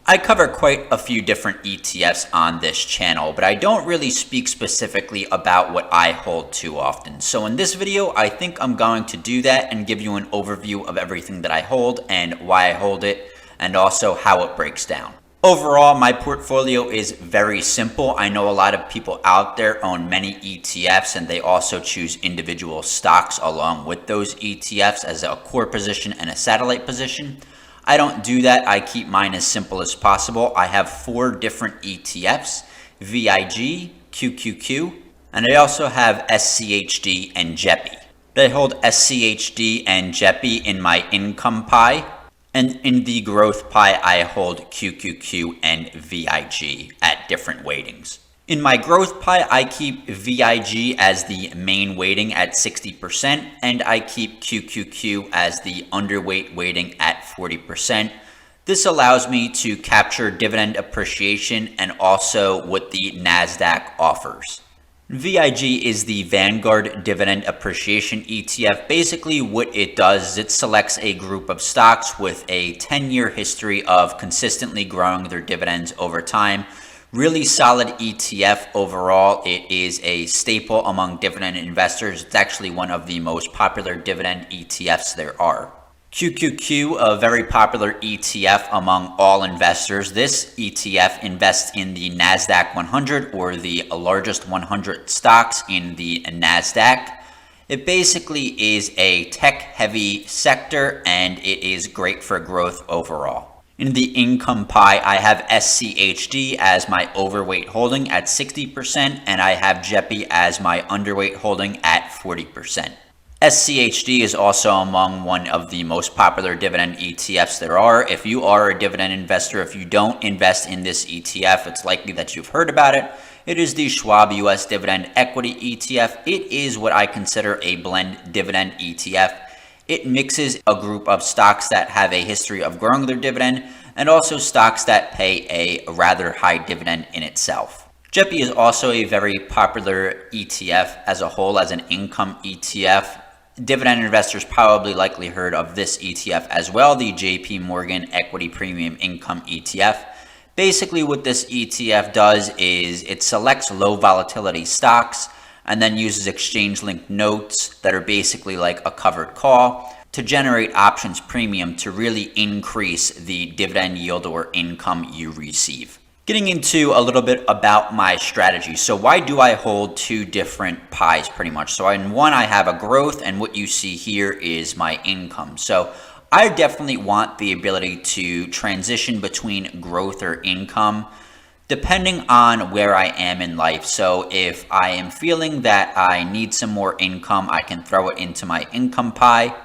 I cover quite a few different ETFs on this channel, but I don't really speak specifically about what I hold too often. So in this video, I think I'm going to do that and give you an overview of everything that I hold and why I hold it, and also how it breaks down. Overall, my portfolio is very simple. I know a lot of people out there own many ETFs, and they also choose individual stocks along with those ETFs as a core position and a satellite position. I don't do that. I keep mine as simple as possible. I have 4 different ETFs, VIG, QQQ, and I also have SCHD and JEPI. I hold SCHD and JEPI in my income pie, and in the growth pie, I hold QQQ and VIG at different weightings. In my growth pie, I keep VIG as the main weighting at 60%, and I keep QQQ as the underweight weighting at 40%. This allows me to capture dividend appreciation and also what the NASDAQ offers. VIG is the Vanguard Dividend Appreciation ETF. Basically, what it does is it selects a group of stocks with a 10-year history of consistently growing their dividends over time. Really solid ETF overall. It is a staple among dividend investors. It's actually one of the most popular dividend ETFs there are. QQQ, a very popular ETF among all investors. This ETF invests in the NASDAQ 100, or the largest 100 stocks in the NASDAQ. It basically is a tech-heavy sector, and it is great for growth overall. In the income pie, I have SCHD as my overweight holding at 60%, and I have JEPI as my underweight holding at 40%. SCHD is also among one of the most popular dividend ETFs there are. If you are a dividend investor, if you don't invest in this ETF, it's likely that you've heard about it. It is the Schwab US Dividend Equity ETF. It is what I consider a blend dividend ETF. It mixes a group of stocks that have a history of growing their dividend and also stocks that pay a rather high dividend in itself. JEPI is also a very popular ETF as a whole, as an income ETF. Dividend investors probably likely heard of this ETF as well, the JP Morgan Equity Premium Income ETF. Basically, what this ETF does is it selects low volatility stocks and then uses exchange-linked notes that are basically like a covered call to generate options premium to really increase the dividend yield or income you receive. Getting into a little bit about my strategy. So why do I hold 2 different pies pretty much? So in one, I have a growth, and what you see here is my income. So I definitely want the ability to transition between growth or income depending on where I am in life. So if I am feeling that I need some more income, I can throw it into my income pie.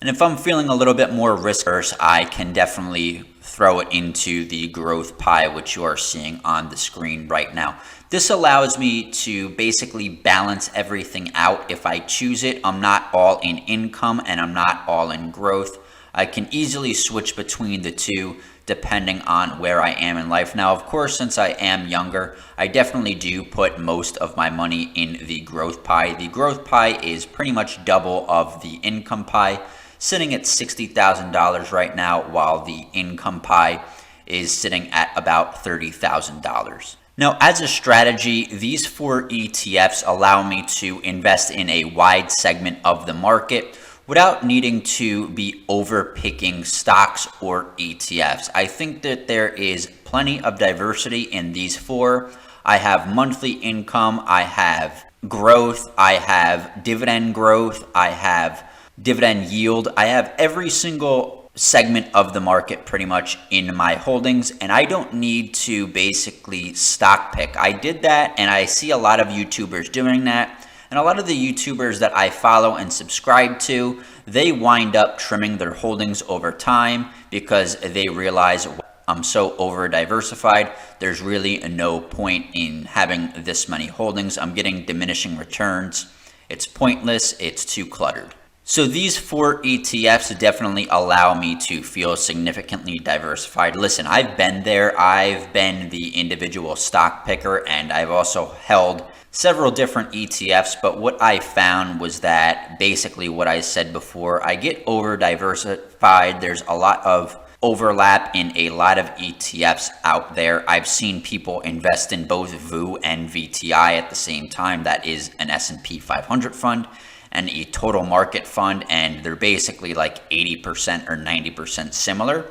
And if I'm feeling a little bit more risk-averse, I can definitely throw it into the growth pie, which you are seeing on the screen right now. This allows me to basically balance everything out. If I choose it, I'm not all in income and I'm not all in growth. I can easily switch between the two depending on where I am in life. Now, of course, since I am younger, I definitely do put most of my money in the growth pie. The growth pie is pretty much double of the income pie, sitting at $60,000 right now, while the income pie is sitting at about $30,000. Now, as a strategy, these 4 ETFs allow me to invest in a wide segment of the market without needing to be overpicking stocks or ETFs. I think that there is plenty of diversity in these 4. I have monthly income, I have growth, I have dividend growth, I have dividend yield. I have every single segment of the market pretty much in my holdings, and I don't need to basically stock pick. I did that, and I see a lot of YouTubers doing that. And a lot of the YouTubers that I follow and subscribe to, they wind up trimming their holdings over time because they realize, I'm so over diversified, there's really no point in having this many holdings. I'm getting diminishing returns. It's pointless. It's too cluttered. So these 4 ETFs definitely allow me to feel significantly diversified. Listen, I've been there. I've been the individual stock picker, and I've also held several different ETFs, but what I found was that basically what I said before, I get over diversified. There's a lot of overlap in a lot of ETFs out there. I've seen people invest in both VU and VTI at the same time. That is an S&P 500 fund and a total market fund, and they're basically like 80% or 90% similar.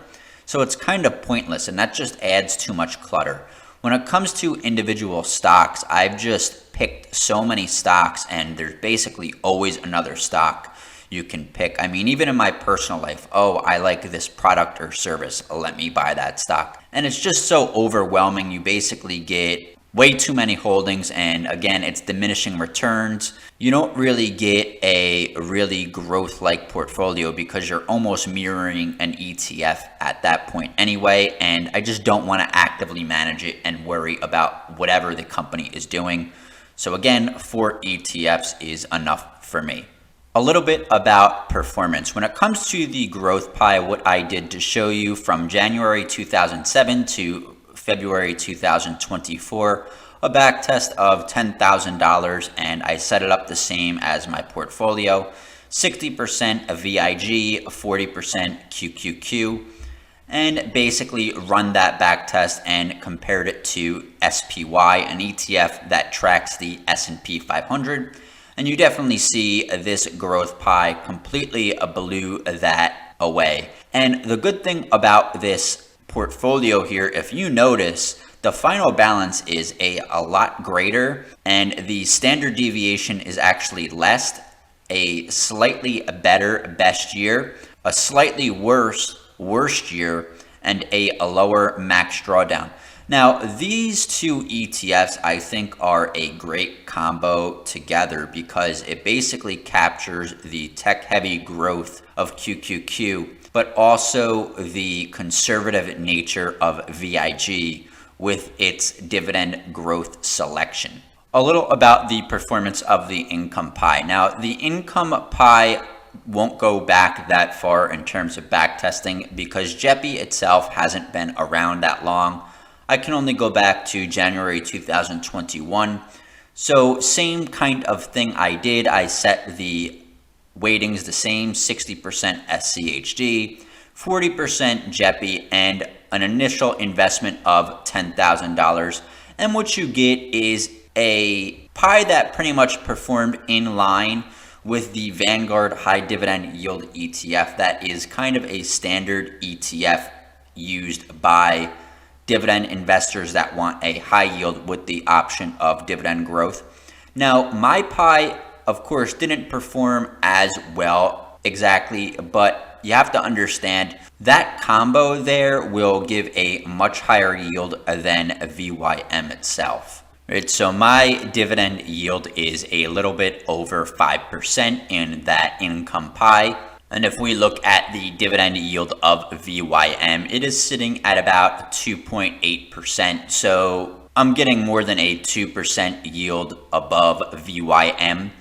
So it's kind of pointless, and that just adds too much clutter. When it comes to individual stocks, I've just picked so many stocks, and there's basically always another stock you can pick. I mean, even in my personal life, oh, I like this product or service, let me buy that stock. And it's just so overwhelming. You basically get way too many holdings, and again, it's diminishing returns. You don't really get a really growth-like portfolio because you're almost mirroring an ETF at that point anyway, and I just don't want to actively manage it and worry about whatever the company is doing. So again, 4 ETFs is enough for me. A little bit about performance. When it comes to the growth pie, what I did to show you from January 2007 to February 2024, a back test of $10,000, and I set it up the same as my portfolio, 60% VIG, 40% QQQ, and basically run that back test and compared it to SPY, an ETF that tracks the S&P 500. And you definitely see this growth pie completely blew that away. And the good thing about this portfolio here, if you notice, the final balance is a lot greater, and the standard deviation is actually less, a slightly better best year, a slightly worst year, and a lower max drawdown. Now, these two ETFs I think are a great combo together because it basically captures the tech-heavy growth of QQQ, but also the conservative nature of VIG with its dividend growth selection. A little about the performance of the income pie. Now, the income pie won't go back that far in terms of back testing because JEPI itself hasn't been around that long. I can only go back to January 2021. So same kind of thing I did. I set the weightings the same, 60% SCHD, 40% JEPI, and an initial investment of $10,000. And what you get is a pie that pretty much performed in line with the Vanguard High Dividend Yield ETF. That is kind of a standard ETF used by dividend investors that want a high yield with the option of dividend growth. Now, my pie, of course, didn't perform as well exactly, but you have to understand that combo there will give a much higher yield than VYM itself. Right, so my dividend yield is a little bit over 5% in that income pie. And if we look at the dividend yield of VYM, it is sitting at about 2.8%. So I'm getting more than a 2% yield above VYM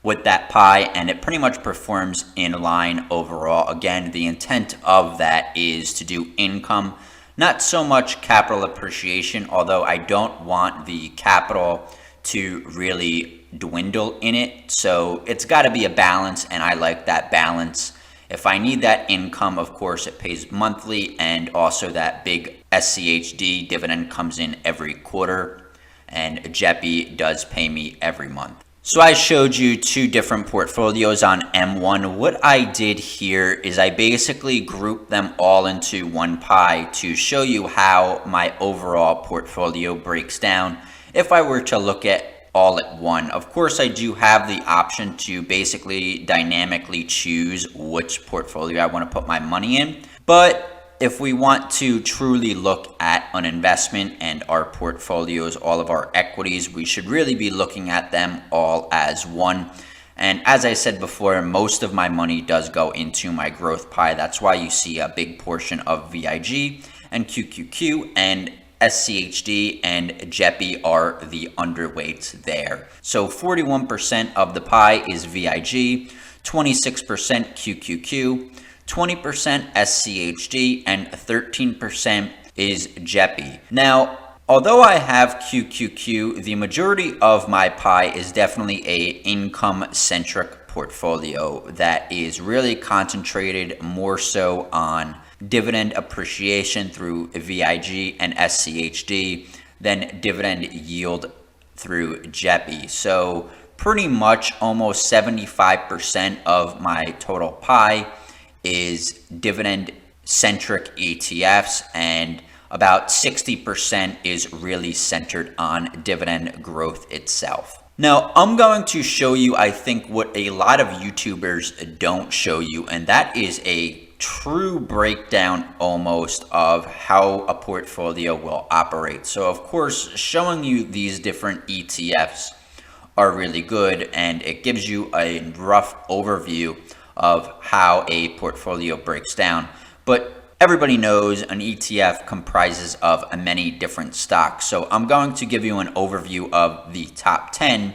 with that pie, and it pretty much performs in line overall. Again, the intent of that is to do income, not so much capital appreciation, although I don't want the capital to really dwindle in it. So it's got to be a balance, and I like that balance. If I need that income, of course, it pays monthly, and also that big SCHD dividend comes in every quarter, and JEPI does pay me every month. So I showed you 2 different portfolios on M1. What I did here is I basically grouped them all into one pie to show you how my overall portfolio breaks down if I were to look at all at one. Of course, I do have the option to basically dynamically choose which portfolio I want to put my money in. But if we want to truly look at an investment and our portfolios, all of our equities, we should really be looking at them all as one. And as I said before, most of my money does go into my growth pie. That's why you see a big portion of VIG and QQQ, and SCHD and JEPI are the underweights there. So 41% of the pie is VIG, 26% QQQ, 20% SCHD, and 13% is JEPI. Now, although I have QQQ, the majority of my pie is definitely a income-centric portfolio that is really concentrated more so on dividend appreciation through VIG and SCHD, then dividend yield through JEPI. So pretty much almost 75% of my total pie is dividend centric ETFs, and about 60% is really centered on dividend growth itself. Now, I'm going to show you, I think, what a lot of YouTubers don't show you, and that is a true breakdown almost of how a portfolio will operate. So, of course, showing you these different ETFs are really good, and it gives you a rough overview of how a portfolio breaks down. But everybody knows an ETF comprises of many different stocks. So I'm going to give you an overview of the top 10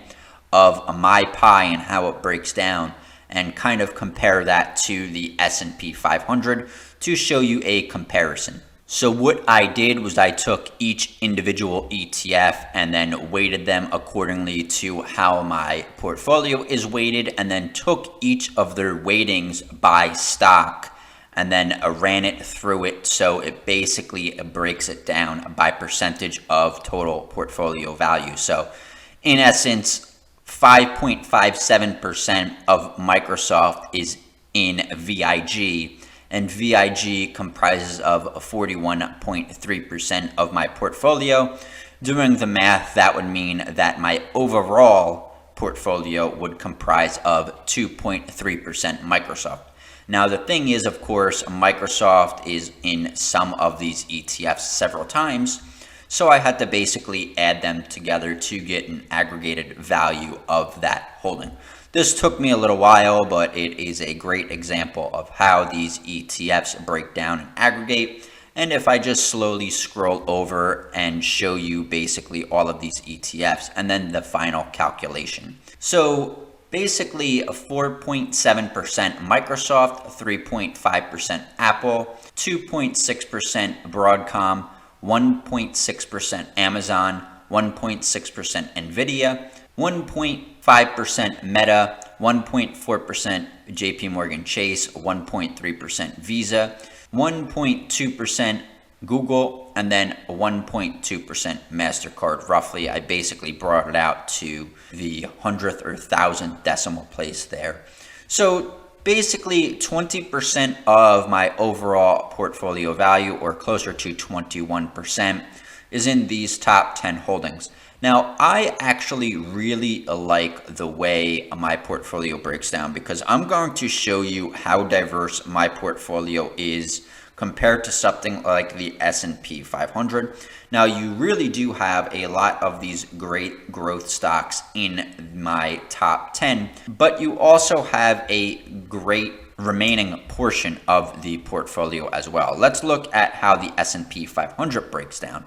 of my pie and how it breaks down, and kind of compare that to the S&P 500 to show you a comparison. So what I did was I took each individual ETF and then weighted them accordingly to how my portfolio is weighted, and then took each of their weightings by stock and then ran it through it, so it basically breaks it down by percentage of total portfolio value. So in essence, 5.57% of Microsoft is in VIG, and VIG comprises of 41.3% of my portfolio. Doing the math, that would mean that my overall portfolio would comprise of 2.3% Microsoft. Now, the thing is, of course, Microsoft is in some of these ETFs several times, so I had to basically add them together to get an aggregated value of that holding. This took me a little while, but it is a great example of how these ETFs break down and aggregate. And if I just slowly scroll over and show you basically all of these ETFs and then the final calculation. So basically 4.7% Microsoft, 3.5% Apple, 2.6% Broadcom, 1.6% Amazon, 1.6% Nvidia, 1.5% Meta, 1.4% JP Morgan Chase, 1.3% Visa, 1.2% Google, and then 1.2% MasterCard. Roughly, I basically brought it out to the 100th or 1000th decimal place there. So basically 20% of my overall portfolio value, or closer to 21%, is in these top 10 holdings. Now, I actually really like the way my portfolio breaks down, because I'm going to show you how diverse my portfolio is compared to something like the S&P 500. Now, you really do have a lot of these great growth stocks in my top 10, but you also have a great remaining portion of the portfolio as well. Let's look at how the S&P 500 breaks down.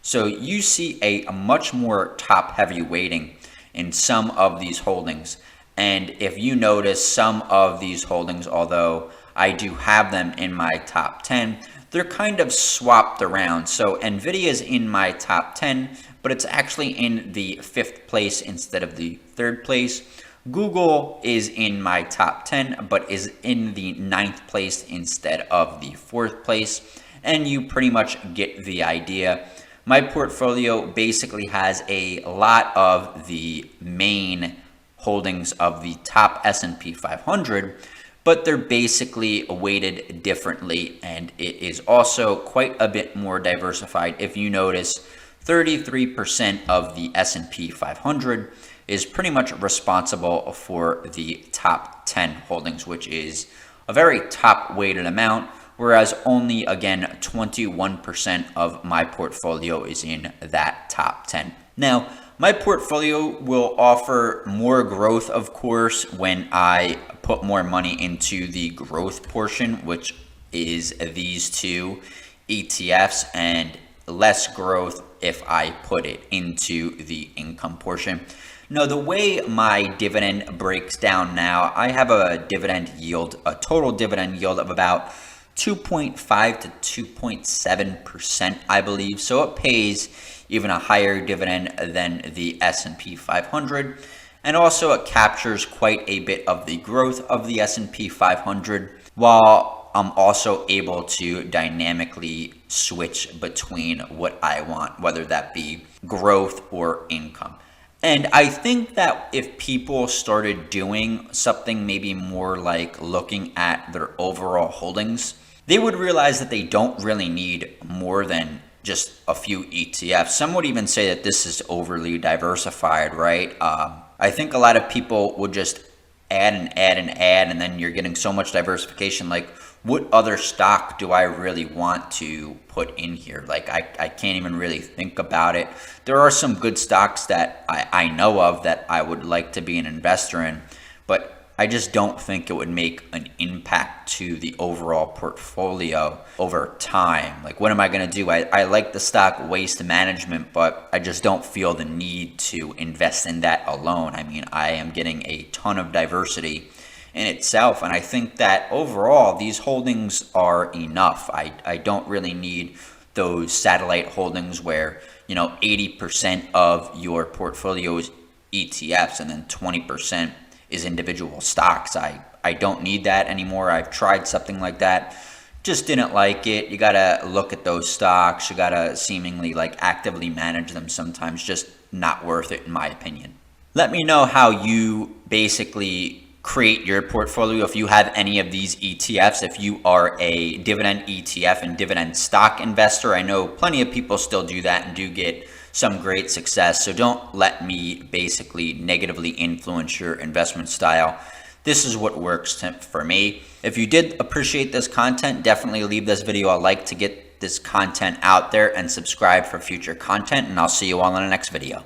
So you see a much more top heavy weighting in some of these holdings. And if you notice, some of these holdings, although I do have them in my top 10, they're kind of swapped around. So Nvidia is in my top 10, but it's actually in the 5th place instead of the 3rd place. Google is in my top 10, but is in the 9th place instead of the 4th place. And you pretty much get the idea. My portfolio basically has a lot of the main holdings of the top S&P 500, but they're basically weighted differently, and it is also quite a bit more diversified. If you notice, 33% of the S&P 500 is pretty much responsible for the top 10 holdings, which is a very top weighted amount, whereas only, again, 21% of my portfolio is in that top 10. Now, my portfolio will offer more growth, of course, when I put more money into the growth portion, which is these two ETFs, and less growth if I put it into the income portion. Now, the way my dividend breaks down now, I have a dividend yield, a total dividend yield of about 2.5 to 2.7%, I believe. So it pays even a higher dividend than the S&P 500. And also it captures quite a bit of the growth of the S&P 500, while I'm also able to dynamically switch between what I want, whether that be growth or income. And I think that if people started doing something maybe more like looking at their overall holdings, they would realize that they don't really need more than just a few ETFs. Some would even say that this is overly diversified, right? I think a lot of people would just add and add and add, and then you're getting so much diversification. Like, what other stock do I really want to put in here? Like, I can't even really think about it. There are some good stocks that I know of that I would like to be an investor in, but I just don't think it would make an impact to the overall portfolio over time. Like, what am I going to do? I like the stock Waste Management, but I just don't feel the need to invest in that alone. I mean, I am getting a ton of diversity in itself, and I think that overall these holdings are enough. I don't really need those satellite holdings where 80% of your portfolio is ETFs and then 20% is individual stocks. I don't need that anymore. I've tried something like that, just didn't like it. You gotta look at those stocks, you gotta seemingly like actively manage them sometimes. Just not worth it in my opinion. Let me know how you basically create your portfolio if you have any of these ETFs, if you are a dividend ETF and dividend stock investor. I know plenty of people still do that and do get some great success. So don't let me basically negatively influence your investment style. This is what works for me. If you did appreciate this content, definitely leave this video a like to get this content out there and subscribe for future content. And I'll see you all in the next video.